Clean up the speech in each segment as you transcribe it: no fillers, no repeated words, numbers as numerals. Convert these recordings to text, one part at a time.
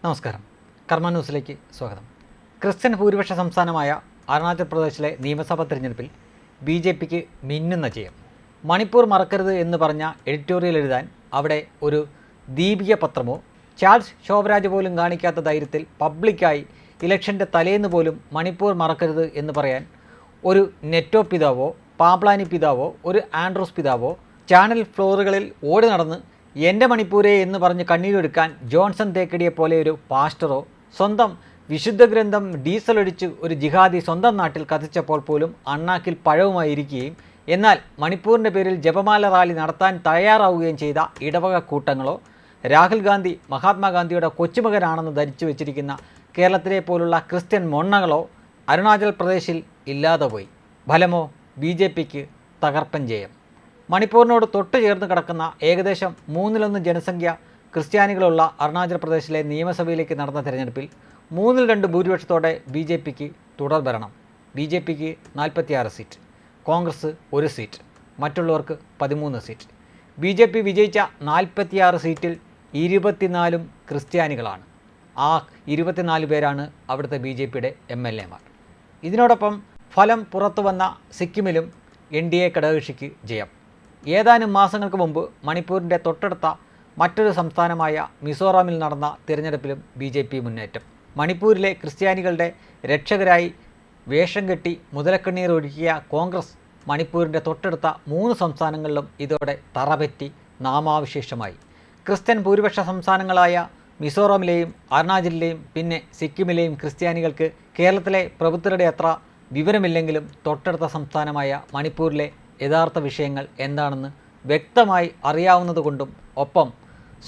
നമസ്കാരം. കർമ്മ ന്യൂസിലേക്ക് സ്വാഗതം. ക്രിസ്ത്യൻ ഭൂരിപക്ഷ സംസ്ഥാനമായ അരുണാചൽ പ്രദേശിലെ നിയമസഭാ തിരഞ്ഞെടുപ്പിൽ BJPക്ക് മിന്നുന്ന ജയം. മണിപ്പൂർ മറക്കരുത് എന്ന് പറഞ്ഞ എഡിറ്റോറിയൽ എഴുതാൻ അവിടെ ഒരു ദീപിക പത്രമോ ചാൾസ് ശോഭരാജ് പോലും കാണിക്കാത്ത ധൈര്യത്തിൽ പബ്ലിക്കായി ഇലക്ഷൻ്റെ തലേന്ന് പോലും മണിപ്പൂർ മറക്കരുത് എന്ന് പറയാൻ ഒരു നെറ്റോ പിതാവോ പാപ്ലാനി പിതാവോ ഒരു ആൻഡ്രോസ് പിതാവോ ചാനൽ ഫ്ലോറുകളിൽ ഓടി നടന്ന് എൻ്റെ മണിപ്പൂരെ എന്ന് പറഞ്ഞ് കണ്ണീരൊടുക്കാൻ ജോൺസൺ തേക്കടിയെ പോലെ ഒരു പാസ്റ്ററോ സ്വന്തം വിശുദ്ധ ഗ്രന്ഥം ഡീസലൊഴിച്ച് ഒരു ജിഹാദി സ്വന്തം നാട്ടിൽ കത്തിച്ചപ്പോൾ പോലും അണ്ണാക്കിൽ പഴവുമായിരിക്കുകയും എന്നാൽ മണിപ്പൂരിൻ്റെ പേരിൽ ജപമാല റാലി നടത്താൻ തയ്യാറാവുകയും ചെയ്ത ഇടവക കൂട്ടങ്ങളോ രാഹുൽ ഗാന്ധി മഹാത്മാഗാന്ധിയുടെ കൊച്ചുമകനാണെന്ന് ധരിച്ചു വെച്ചിരിക്കുന്ന കേരളത്തിലെ പോലുള്ള ക്രിസ്ത്യൻ മൊണ്ണകളോ അരുണാചൽ പ്രദേശിൽ ഇല്ലാതെ പോയി. ഫലമോ BJPക്ക് തകർപ്പൻ ജയം. മണിപ്പൂരിനോട് തൊട്ട് ചേർന്ന് കിടക്കുന്ന ഏകദേശം 1/3 ജനസംഖ്യ ക്രിസ്ത്യാനികളുള്ള അരുണാചൽ പ്രദേശിലെ നിയമസഭയിലേക്ക് നടന്ന തെരഞ്ഞെടുപ്പിൽ 2/3 ഭൂരിപക്ഷത്തോടെ BJPക്ക് തുടർ ഭരണം. BJPക്ക് 46 സീറ്റ്, കോൺഗ്രസ് 1 സീറ്റ്, മറ്റുള്ളവർക്ക് 13 സീറ്റ്. BJP വിജയിച്ച 46 സീറ്റിൽ 24 ക്രിസ്ത്യാനികളാണ്. ആ 24 പേരാണ് അവിടുത്തെ BJPയുടെ MLAമാർ. ഇതിനോടൊപ്പം ഫലം പുറത്തു വന്ന സിക്കിമിലും NDA ഘടകകക്ഷിക്ക് ജയം. ഏതാനും മാസങ്ങൾക്ക് മുമ്പ് മണിപ്പൂരിൻ്റെ തൊട്ടടുത്ത മറ്റൊരു സംസ്ഥാനമായ മിസോറാമിൽ നടന്ന തിരഞ്ഞെടുപ്പിലും BJP മുന്നേറ്റം. മണിപ്പൂരിലെ ക്രിസ്ത്യാനികളുടെ രക്ഷകരായി വേഷം കെട്ടി മുതലക്കണ്ണീർ ഒഴുക്കിയ കോൺഗ്രസ് മണിപ്പൂരിൻ്റെ തൊട്ടടുത്ത 3 സംസ്ഥാനങ്ങളിലും ഇതോടെ തറപറ്റി നാമാവശേഷമായി. ക്രിസ്ത്യൻ ഭൂരിപക്ഷ സംസ്ഥാനങ്ങളായ മിസോറാമിലെയും അരുണാചലിലെയും പിന്നെ സിക്കിമിലെയും ക്രിസ്ത്യാനികൾക്ക് കേരളത്തിലെ പ്രഭുത്വരുടെ അത്ര വിവരമില്ലെങ്കിലും തൊട്ടടുത്ത സംസ്ഥാനമായ മണിപ്പൂരിലെ യഥാർത്ഥ വിഷയങ്ങൾ എന്താണെന്ന് വ്യക്തമായി അറിയാവുന്നതുകൊണ്ടും ഒപ്പം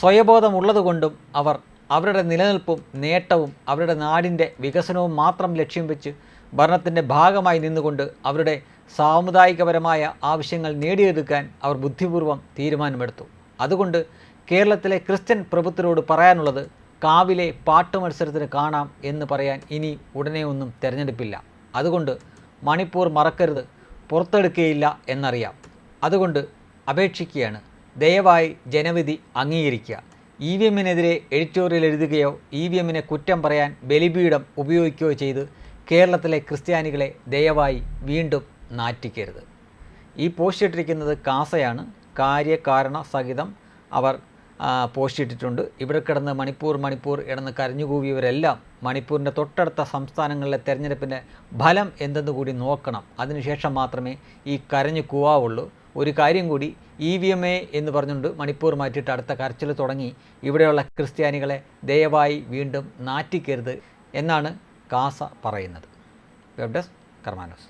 സ്വയബോധമുള്ളതുകൊണ്ടും അവർ അവരുടെ നിലനിൽപ്പും നേട്ടവും അവരുടെ നാടിൻ്റെ വികസനവും മാത്രം ലക്ഷ്യം വെച്ച് ഭരണത്തിൻ്റെ ഭാഗമായി നിന്നുകൊണ്ട് അവരുടെ സാമുദായികപരമായ ആവശ്യങ്ങൾ നേടിയെടുക്കാൻ അവർ ബുദ്ധിപൂർവ്വം തീരുമാനമെടുത്തു. അതുകൊണ്ട് കേരളത്തിലെ ക്രിസ്ത്യൻ പ്രഭുത്വരോട് പറയാനുള്ളത് കാവിലെ പാട്ട് മത്സരത്തിന് കാണാം എന്ന് പറയാൻ ഇനി ഉടനെ ഒന്നും തിരഞ്ഞെടുപ്പില്ല. അതുകൊണ്ട് മണിപ്പൂർ മറക്കരുത്, പുറത്തെടുക്കുകയില്ല എന്നറിയാം. അതുകൊണ്ട് അപേക്ഷിക്കുകയാണ്, ദയവായി ജനവിധി അംഗീകരിക്കുക. EVMനെതിരെ എഡിറ്റോറിയൽ എഴുതുകയോ EVMനെ കുറ്റം പറയാൻ ബലിപീഠം ഉപയോഗിക്കുകയോ ചെയ്ത് കേരളത്തിലെ ക്രിസ്ത്യാനികളെ ദയവായി വീണ്ടും നാറ്റിക്കരുത്. ഈ പോസ്റ്റ് ഇട്ടിരിക്കുന്നത് കാസയാണ്. കാര്യകാരണ സഹിതം അവർ പോസ്റ്റ് ഇട്ടിട്ടുണ്ട്. ഇവിടെ കിടന്ന് മണിപ്പൂർ കിടന്ന് കരഞ്ഞുകൂവിയവരെല്ലാം മണിപ്പൂരിൻ്റെ തൊട്ടടുത്ത സംസ്ഥാനങ്ങളിലെ തെരഞ്ഞെടുപ്പിൻ്റെ ഫലം എന്തെന്ന് കൂടി നോക്കണം. അതിനുശേഷം മാത്രമേ ഈ കരഞ്ഞു കൂവാവുള്ളൂ. ഒരു കാര്യം കൂടി, EVMA എന്ന് പറഞ്ഞുകൊണ്ട് മണിപ്പൂർ മാറ്റിയിട്ട് അടുത്ത കരച്ചിൽ തുടങ്ങി. ഇവിടെയുള്ള ക്രിസ്ത്യാനികളെ ദയവായി വീണ്ടും നാറ്റിക്കരുത് എന്നാണ് കാസ പറയുന്നത്. വെബ് ഡെസ്ക് കർമ്മ ന്യൂസ്.